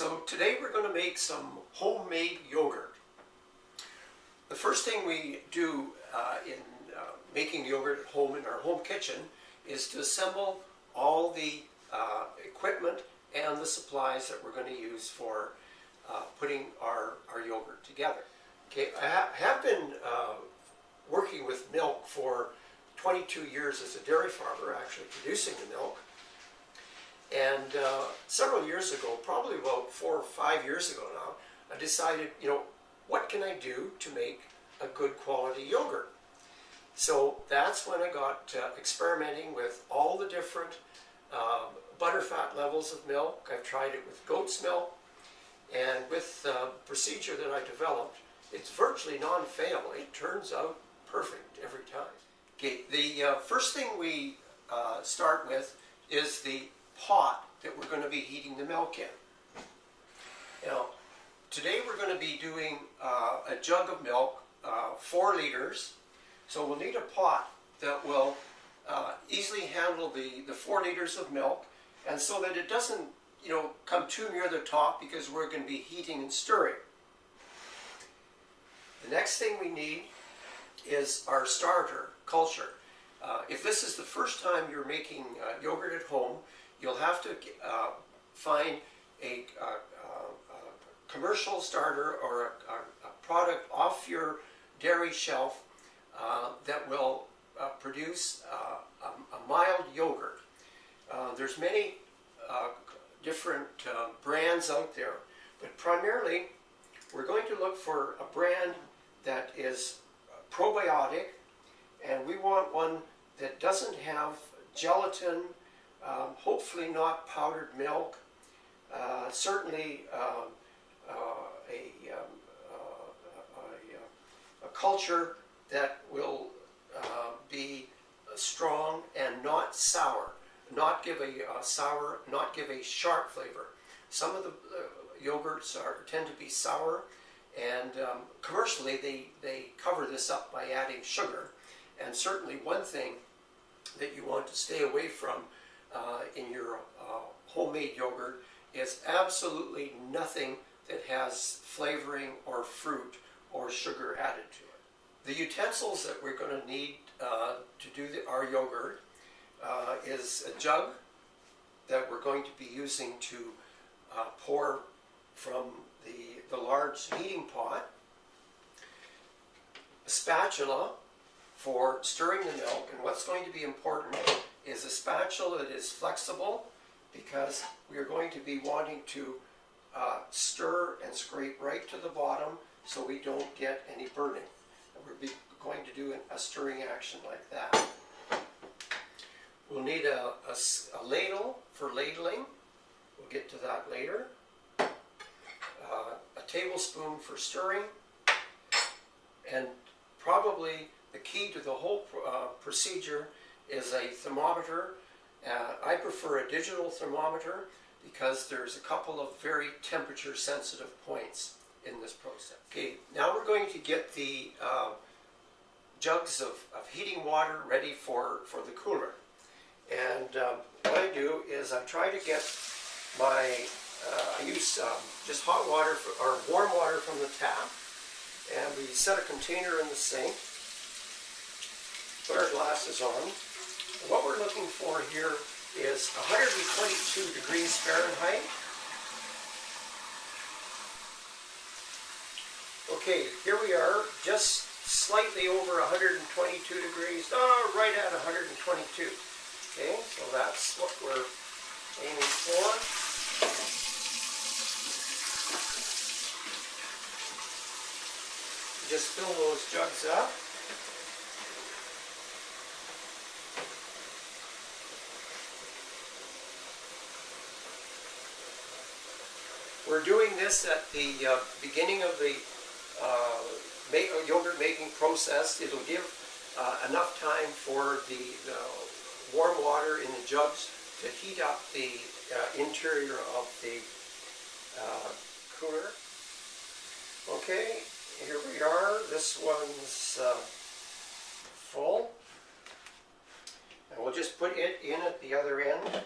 So today we're going to make some homemade yogurt. The first thing we do in making yogurt at home in our home kitchen is to assemble all the equipment and the supplies that we're going to use for putting our yogurt together. Okay, I have been working with milk for 22 years as a dairy farmer, actually producing the milk. And several years ago, probably about 4 or 5 years ago now, I decided, what can I do to make a good quality yogurt? So that's when I got experimenting with all the different butterfat levels of milk. I've tried it with goat's milk, and with the procedure that I developed, it's virtually non-fail. It turns out perfect every time. Okay, the first thing we start with is the pot that we're going to be heating the milk in. Now, today we're going to be doing a jug of milk, 4 liters. So we'll need a pot that will easily handle the 4 liters of milk, and so that it doesn't, come too near the top, because we're going to be heating and stirring. The next thing we need is our starter culture. If this is the first time you're making yogurt at home, you'll have to find a commercial starter or a product off your dairy shelf that will produce a mild yogurt. There's many different brands out there, but primarily we're going to look for a brand that is probiotic, and we want one that doesn't have gelatin, hopefully not powdered milk, certainly a culture that will be strong and not sour, not give a sour, not give a sharp flavor. Some of the yogurts tend to be sour, and commercially they cover this up by adding sugar. And certainly one thing that you want to stay away from in your homemade yogurt is absolutely nothing that has flavoring or fruit or sugar added to it. The utensils that we're going to need to do our yogurt is a jug that we're going to be using to pour from the large heating pot, a spatula for stirring the milk, and what's going to be important is a spatula that is flexible, because we are going to be wanting to stir and scrape right to the bottom so we don't get any burning. And we're going to do a stirring action like that. We'll need a ladle for ladling. We'll get to that later. A tablespoon for stirring, and probably the key to the whole procedure is a thermometer. I prefer a digital thermometer because there's a couple of very temperature sensitive points in this process. Okay, now we're going to get the jugs of heating water ready for the cooler. And what I do is I try to get I use just hot water or warm water from the tap, and we set a container in the sink, put our glasses on. And what we're looking for here is 122 degrees Fahrenheit. Okay, here we are, just slightly over 122 degrees, right at 122. Okay, so that's what we're aiming for. Just fill those jugs up. We're doing this at the beginning of the yogurt making process. It'll give enough time for the warm water in the jugs to heat up the interior of the cooler. Okay, here we are. This one's full. And we'll just put it in at the other end,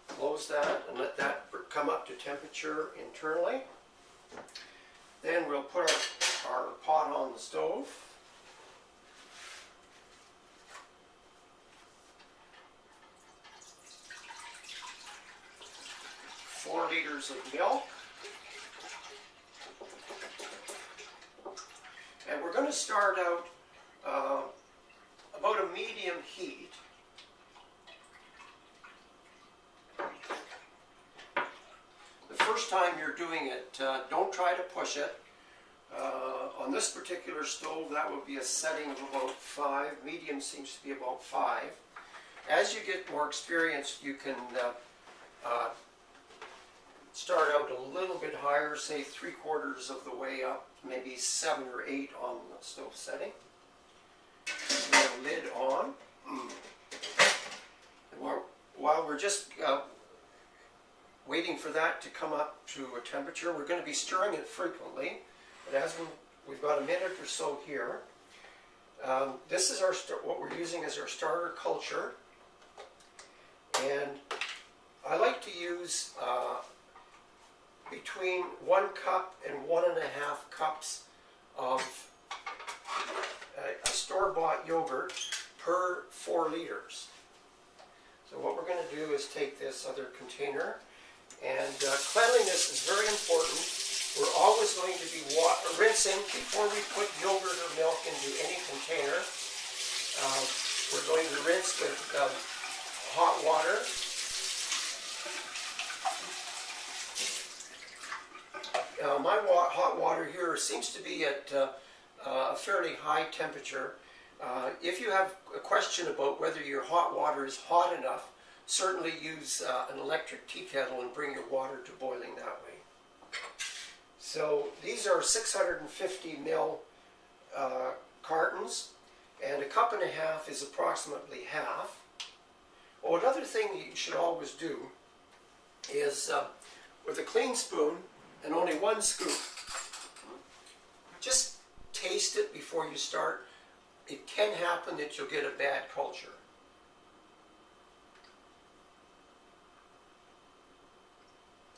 close that, and let that come up to temperature internally. Then we'll put our pot on the stove. Four liters of milk. And we're going to start out about a medium heat. The first time you're doing it, don't try to push it. On this particular stove, that would be a setting of about 5. Medium seems to be about 5. As you get more experienced, you can start out a little bit higher, say 3/4 of the way up, maybe 7 or 8 on the stove setting. We have a lid on. And while we're just waiting for that to come up to a temperature, we're going to be stirring it frequently. But as we've got a minute or so here, this is what we're using as our starter culture. And I like to use between 1 cup and 1.5 cups of a store-bought yogurt per 4 liters. So what we're going to do is take this other container, and cleanliness is very important. We're always going to be rinsing before we put yogurt or milk into any container. We're going to rinse with hot water. My hot water here seems to be at a fairly high temperature. If you have a question about whether your hot water is hot enough, certainly use an electric tea kettle and bring your water to boiling that way. So these are 650 ml cartons, and 1.5 cups is approximately half. Oh, another thing you should always do is with a clean spoon and only 1 scoop, just taste it before you start. It can happen that you'll get a bad culture.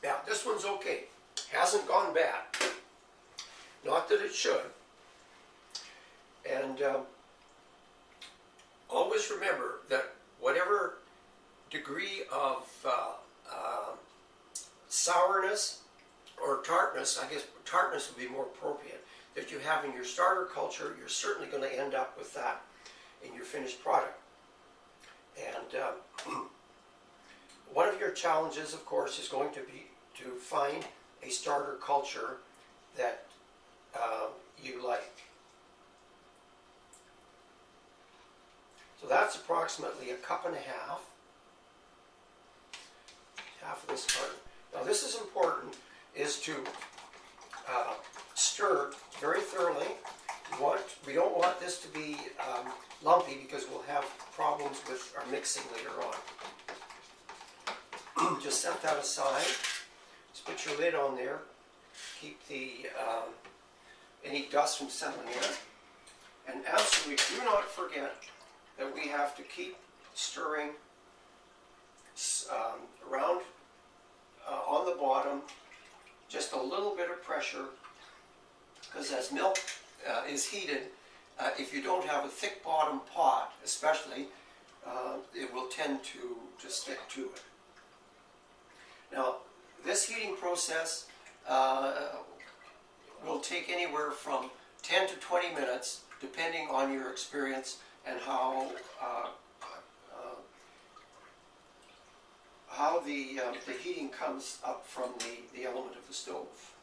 Yeah, this one's okay. Hasn't gone bad. Not that it should. And always remember that whatever degree of sourness or tartness, I guess tartness would be more appropriate, that you have in your starter culture, you're certainly going to end up with that in your finished product. And one of your challenges, of course, is going to be to find a starter culture that you like. So that's approximately 1.5 cups. Half of this carton. Now this is important, is to stir very thoroughly. We don't want this to be lumpy, because we'll have problems with our mixing later on. Just set that aside. Just put your lid on there. Keep the any dust from settling in. And absolutely do not forget that we have to keep stirring around on the bottom, just a little bit of pressure, because as milk is heated, if you don't have a thick bottom pot especially, it will tend to stick to it. Now this heating process will take anywhere from 10 to 20 minutes depending on your experience and how the heating comes up from the element of the stove.